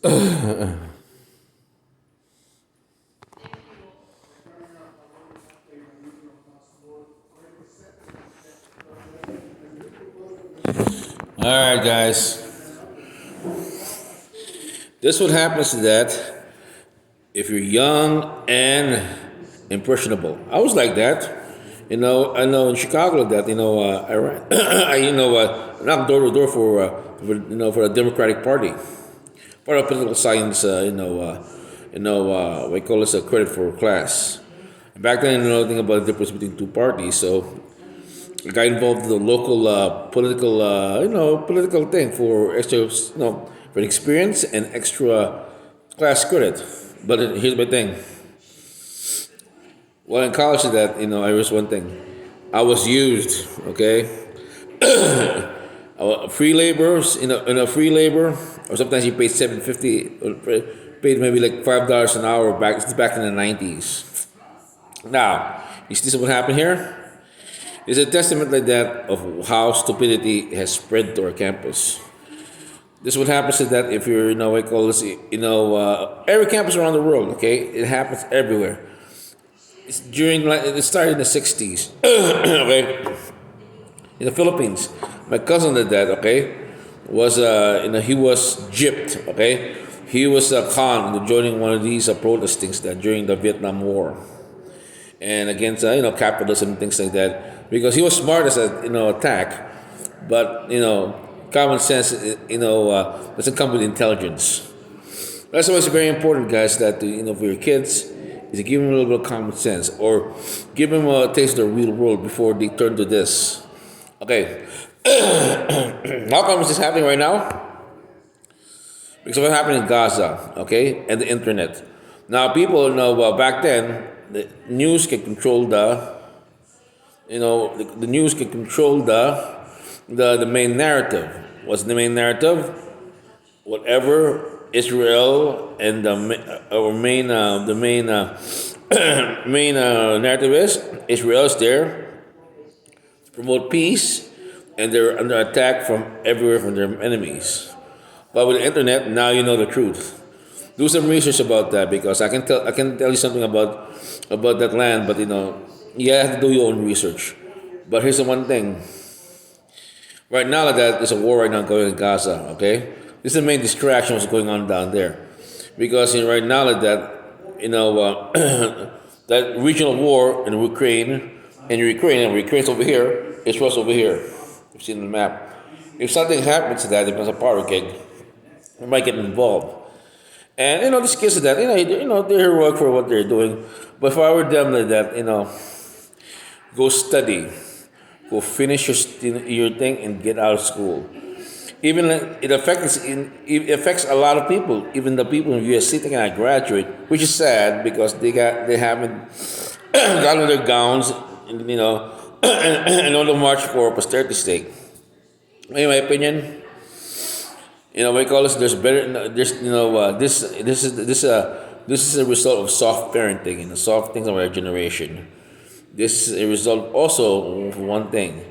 All right, guys. This what happens to that if you're young and impressionable. I was like that. I know in Chicago that I ran, knocked door to door for the Democratic Party, part of political science. We call this a credit for class. Back then, I didn't know anything about the difference between two parties, so I got involved in the local political thing for extra, for experience and extra class credit. But here's my thing. Well, in college, I was one thing. I was used. Okay, free laborers free labor, or sometimes you paid $7.50, or paid maybe like $5 an hour back in the '90s. Now, you see what happened here? It's a testament like that of how stupidity has spread to our campus. This is what happens is that if you're, we call this, every campus around the world, okay, it happens everywhere. It started in the '60s, okay, in the Philippines. My cousin did that, okay, he was gypped, okay, he was conned into joining one of these protestings that during the Vietnam War and against capitalism and things like that because he was smart as a attack, but common sense doesn't come with intelligence. That's why it's very important, guys, that for your kids is to give them a little bit of common sense or give them a taste of the real world before they turn to this. Okay, how come this is happening right now? Because of what happened in Gaza, okay, and the internet. Now, people know back then the news can control the news can control the main narrative. What's the main narrative? Whatever Israel and the main main narrative is, Israel is there to promote peace, and they're under attack from everywhere from their enemies. But with the internet, now you know the truth. Do some research about that because I can tell you something about that land, but you have to do your own research. But here's the one thing. Right now, like that there's a war right now going in Gaza. Okay, this is the main distraction what's going on down there, because right now like that that regional war in Ukraine and Ukraine's over here, Israel's over here. You've seen the map. If something happens to that, it becomes a power gig. We might get involved. And these kids that they're heroic for what they're doing. But if I were them like that, go study, go finish your thing and get out of school. Even it affects a lot of people. Even the people in USC thinking I graduate, which is sad because they haven't gotten their gowns, and on the march for posterity's sake. In my opinion, we call this. There's better. There's this is a result of soft parenting and the soft things of our generation. This is a result also of one thing,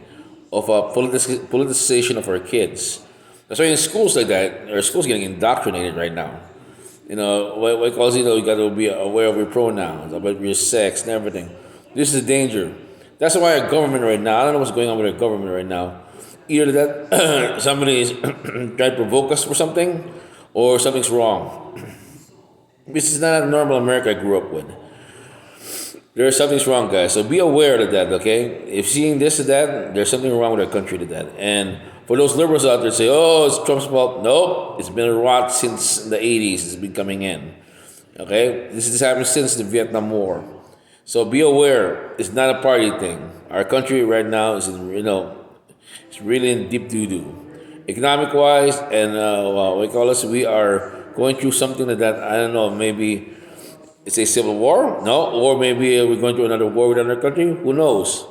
of a politicization of our kids. That's why in schools like that, our schools getting indoctrinated right now. What calls you got to be aware of your pronouns, about your sex and everything. This is a danger. That's why our government right now. I don't know what's going on with our government right now. Either that somebody is trying to provoke us for something, or something's wrong. This is not a normal America I grew up with. There's something's wrong, guys. So be aware of that, okay? If seeing this or that, there's something wrong with our country to that. And for those liberals out there say, oh, it's Trump's fault. Nope. It's been a rot since the 80s. It's been coming in. Okay? This has happened since the Vietnam War. So be aware. It's not a party thing. Our country right now is, it's really in deep doo-doo. Economic-wise, and we are going through something like that. I don't know, maybe it's a civil war, no, or maybe we're going through another war with another country. Who knows?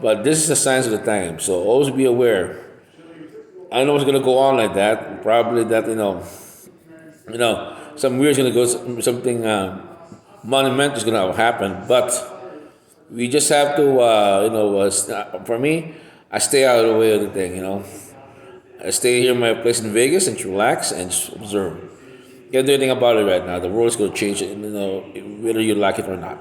But this is the signs of the time. So always be aware. I don't know what's going to go on like that. Probably that some weird's going to go, something monumental is going to happen. But we just have to, for me, I stay out of the way of the thing. I stay here in my place in Vegas and just relax and just observe. Can't do anything about it right now. The world is going to change, whether you like it or not.